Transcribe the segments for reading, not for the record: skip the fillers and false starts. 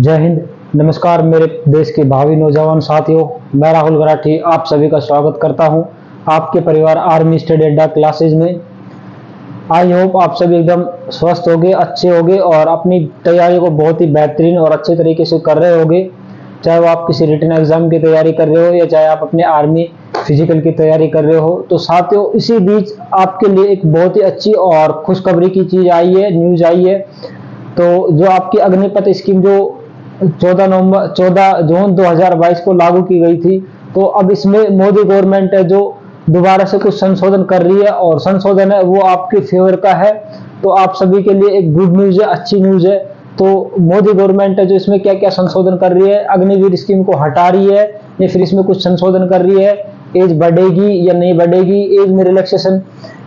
जय हिंद। नमस्कार मेरे देश के भावी नौजवान साथियों, मैं राहुल गराठी आप सभी का स्वागत करता हूं आपके परिवार आर्मी स्टडी अड्डा क्लासेज में। आई होप आप सभी एकदम स्वस्थ होंगे, अच्छे होंगे और अपनी तैयारी को बहुत ही बेहतरीन और अच्छे तरीके से कर रहे होंगे। चाहे वो आप किसी रिटन एग्जाम की तैयारी कर रहे हो या चाहे आप अपने आर्मी फिजिकल की तैयारी कर रहे हो। तो साथियों, इसी बीच आपके लिए एक बहुत ही अच्छी और खुशखबरी की चीज आई है, न्यूज आई है। तो जो आपकी अग्निपथ स्कीम जो 14 जून 2022 को लागू की गई थी, तो अब इसमें मोदी गवर्नमेंट है जो दोबारा से कुछ संशोधन कर रही है और संशोधन है वो आपके फेवर का है। तो आप सभी के लिए एक गुड न्यूज है, अच्छी न्यूज है। तो मोदी गवर्नमेंट है जो इसमें क्या क्या संशोधन कर रही है, अग्निवीर स्कीम को हटा रही है या फिर इसमें कुछ संशोधन कर रही है, एज बढ़ेगी या नहीं बढ़ेगी, एज में रिलैक्सेशन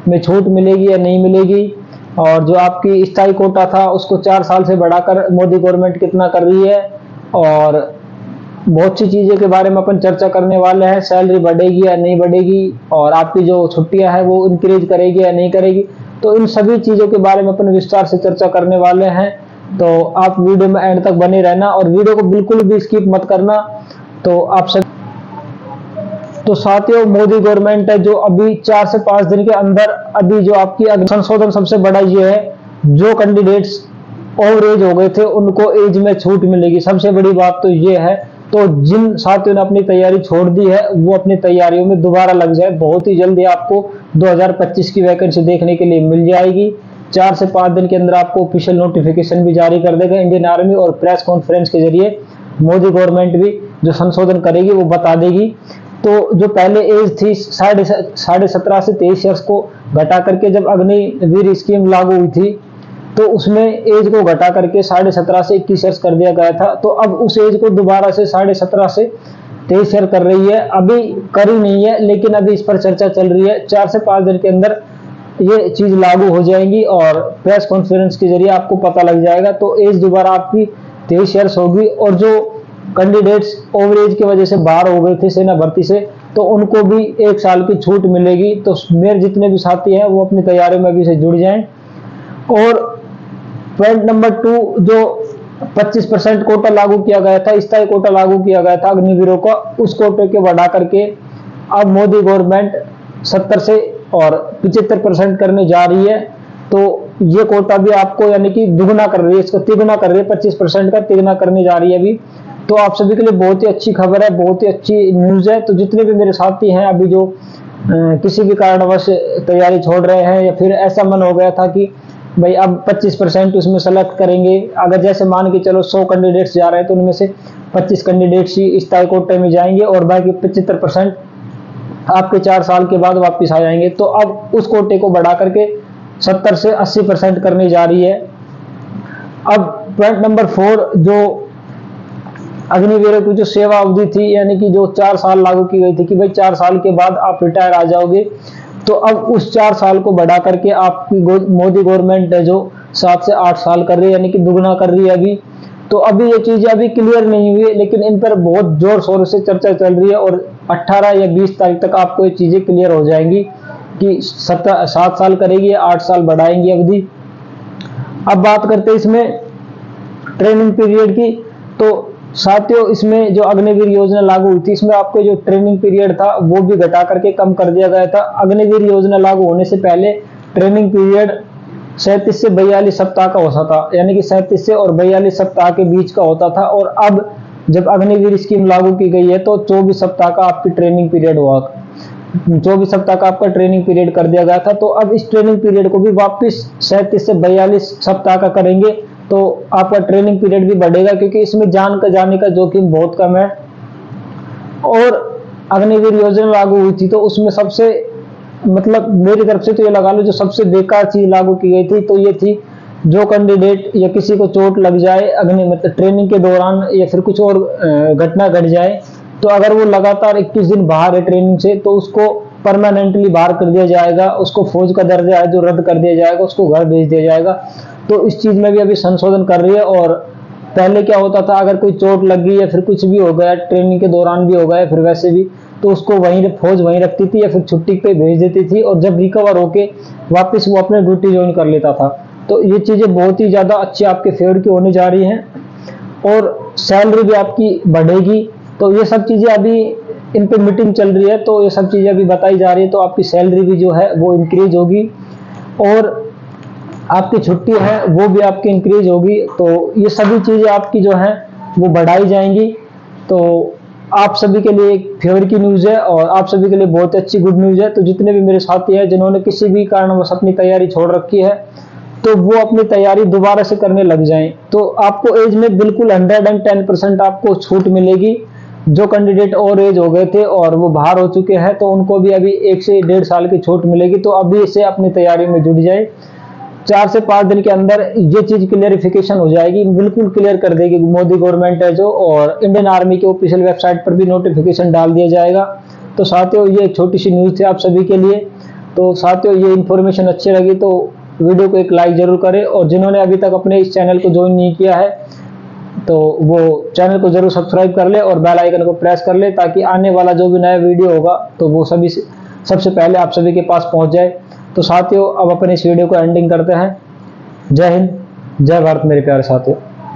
में छूट मिलेगी या नहीं मिलेगी, और जो आपकी स्थायी कोटा था उसको 4 साल से बढ़ाकर मोदी गवर्नमेंट कितना कर रही है, और बहुत सी चीज़ों के बारे में अपन चर्चा करने वाले हैं। सैलरी बढ़ेगी या नहीं बढ़ेगी, और आपकी जो छुट्टियां हैं वो इंक्रीज करेगी या नहीं करेगी। तो इन सभी चीज़ों के बारे में अपन विस्तार से चर्चा करने वाले हैं। तो आप वीडियो में एंड तक बने रहना और वीडियो को बिल्कुल भी स्किप मत करना। तो आप सब तो साथियों, मोदी गवर्नमेंट है जो अभी 4 से 5 दिन के अंदर अभी जो आपकी संशोधन सबसे बड़ा ये है, जो कैंडिडेट्स ओवर एज हो गए थे उनको एज में छूट मिलेगी। सबसे बड़ी बात तो ये है। तो जिन साथियों ने अपनी तैयारी छोड़ दी है वो अपनी तैयारियों में दोबारा लग जाए। बहुत ही जल्दी आपको 2025 की वैकेंसी देखने के लिए मिल जाएगी। 4 से 5 दिन के अंदर आपको ऑफिशियल नोटिफिकेशन भी जारी कर देगा इंडियन आर्मी, और प्रेस कॉन्फ्रेंस के जरिए मोदी गवर्नमेंट भी जो संशोधन करेगी वो बता देगी। तो जो पहले एज थी 17.5 से 23 ईयर्स को घटा करके जब अग्निवीर स्कीम लागू हुई थी, तो उसमें एज को घटा करके 17.5 से 21 ईयर्स कर दिया गया था। तो अब उस एज को दोबारा से 17.5 से 23 ईयर कर रही है। अभी करी नहीं है लेकिन अभी इस पर चर्चा चल रही है। 4 से 5 दिन के अंदर ये चीज लागू हो जाएंगी और प्रेस कॉन्फ्रेंस के जरिए आपको पता लग जाएगा। तो एज दोबारा आपकी 23 ईयर्स होगी, और जो कैंडिडेट्स ओवर एज की वजह से बाहर हो गए थे सेना भर्ती से, तो उनको भी 1 साल की छूट मिलेगी। तो मेरे जितने भी साथी हैं वो अपनी तैयारी में अभी से जुड़ जाएं। और पॉइंट नंबर 2, जो 25% कोटा लागू किया गया था, स्थायी कोटा लागू किया गया था अग्निवीरों का, उस कोटे के बढ़ा करके अब मोदी गवर्नमेंट 70 से और 75% करने जा रही है। तो ये कोटा भी आपको यानी कि दुगना कर रही है, इसको तिगुना कर रही है, 25% का तिगुना करने जा रही है अभी। तो आप सभी के लिए बहुत ही अच्छी खबर है, बहुत ही अच्छी न्यूज है। तो जितने भी मेरे साथी हैं अभी जो किसी भी कारणवश तैयारी छोड़ रहे हैं, या फिर ऐसा मन हो गया था कि भाई अब 25% उसमें सेलेक्ट करेंगे, अगर जैसे मान के चलो 100 कैंडिडेट्स जा रहे हैं तो उनमें से 25 कैंडिडेट्स ही स्थायी कोटे में जाएंगे और बाकी 75% आपके 4 साल के बाद वापस आ जाएंगे। तो अब उस कोटे को बढ़ा करके 70 से 80% करने जा रही है। अब पॉइंट नंबर 4, जो अग्निवीरों की जो सेवा अवधि थी, यानी कि जो 4 साल लागू की गई थी कि भाई 4 साल के बाद आप रिटायर आ जाओगे, तो अब उस 4 साल को बढ़ा करके आपकी मोदी गवर्नमेंट है जो 7 से 8 साल कर रही है, यानी कि दुगना कर रही है अभी। तो अभी ये चीजें अभी क्लियर नहीं हुई है, लेकिन इन पर बहुत जोर शोर से चर्चा चल रही है, और 18 या 20 तारीख तक आपको ये चीजें क्लियर हो जाएंगी कि 7 साल करेगी या 8 साल बढ़ाएंगी अवधि। अब बात करते हैं इसमें ट्रेनिंग पीरियड की। तो साथियों, इसमें जो अग्निवीर योजना लागू हुई थी, इसमें आपको जो ट्रेनिंग पीरियड था वो भी घटा करके कम कर दिया गया था। अग्निवीर योजना लागू होने से पहले ट्रेनिंग पीरियड 37 से 42 सप्ताह का होता था, यानी कि 37 से और 42 सप्ताह के बीच का होता था। और अब जब अग्निवीर स्कीम लागू की गई है तो 24 सप्ताह का आपकी ट्रेनिंग पीरियड हुआ, 24 सप्ताह का आपका ट्रेनिंग पीरियड कर दिया गया था। तो अब इस ट्रेनिंग पीरियड को भी वापस 37 से 42 सप्ताह का करेंगे, तो आपका ट्रेनिंग पीरियड भी बढ़ेगा, क्योंकि इसमें जान का जाने का जोखिम बहुत कम है। और अग्निवीर योजना लागू हुई थी तो उसमें सबसे मतलब मेरी तरफ से तो ये लगा लो जो सबसे बेकार चीज लागू की गई थी, तो ये थी जो कैंडिडेट या किसी को चोट लग जाए मतलब ट्रेनिंग के दौरान, या फिर कुछ और घटना घट जाए, तो अगर वो लगातार 21 दिन बाहर है ट्रेनिंग से, तो उसको परमानेंटली बाहर कर दिया जाएगा, उसको फौज का दर्जा है जो रद्द कर दिया जाएगा, उसको घर भेज दिया जाएगा। तो इस चीज में भी अभी संशोधन कर रही है। और पहले क्या होता था, अगर कोई चोट लग गई या फिर कुछ भी हो गया ट्रेनिंग के दौरान भी हो गया, फिर वैसे भी, तो उसको वहीं फौज वहीं रखती थी या फिर छुट्टी पे भेज देती थी, और जब रिकवर होके वापस वो अपने ड्यूटी ज्वाइन कर लेता था। तो ये चीजें बहुत ही ज्यादा अच्छी आपके फेवर की होने जा रही हैं। और सैलरी भी आपकी बढ़ेगी। तो ये सब चीज़ें अभी इन पे मीटिंग चल रही है, तो ये सब चीज़ें अभी बताई जा रही है। तो आपकी सैलरी भी जो है वो इंक्रीज होगी और आपकी छुट्टी है वो भी आपकी इंक्रीज होगी। तो ये सभी चीज़ें आपकी जो है वो बढ़ाई जाएंगी। तो आप सभी के लिए एक फेवर की न्यूज़ है और आप सभी के लिए बहुत अच्छी गुड न्यूज़ है। तो जितने भी मेरे साथी हैं जिन्होंने किसी भी कारणवश अपनी तैयारी छोड़ रखी है, तो वो अपनी तैयारी दोबारा से करने लग जाएं। तो आपको एज में बिल्कुल 110% आपको छूट मिलेगी। जो कैंडिडेट और एज हो गए थे और वो बाहर हो चुके हैं, तो उनको भी अभी 1 से 1.5 साल की छूट मिलेगी। तो अभी से अपनी तैयारी में जुट जाए। 4 से 5 दिन के अंदर ये चीज क्लियरिफिकेशन हो जाएगी, बिल्कुल क्लियर कर देगी मोदी गवर्नमेंट है जो, और इंडियन आर्मी के ऑफिशियल वेबसाइट पर भी नोटिफिकेशन डाल दिया जाएगा। तो साथियों ये एक छोटी सी न्यूज़ थी आप सभी के लिए। तो साथियों ये इन्फॉर्मेशन अच्छी लगी तो वीडियो को एक लाइक जरूर करें, और जिन्होंने अभी तक अपने इस चैनल को ज्वाइन नहीं किया है तो वो चैनल को जरूर सब्सक्राइब कर ले और बेल आइकन को प्रेस कर ले, ताकि आने वाला जो भी नया वीडियो होगा तो वो सबसे पहले आप सभी के पास पहुंच जाए। तो साथियों अब अपने इस वीडियो को एंडिंग करते हैं। जय हिंद, जय भारत मेरे प्यारे साथियों।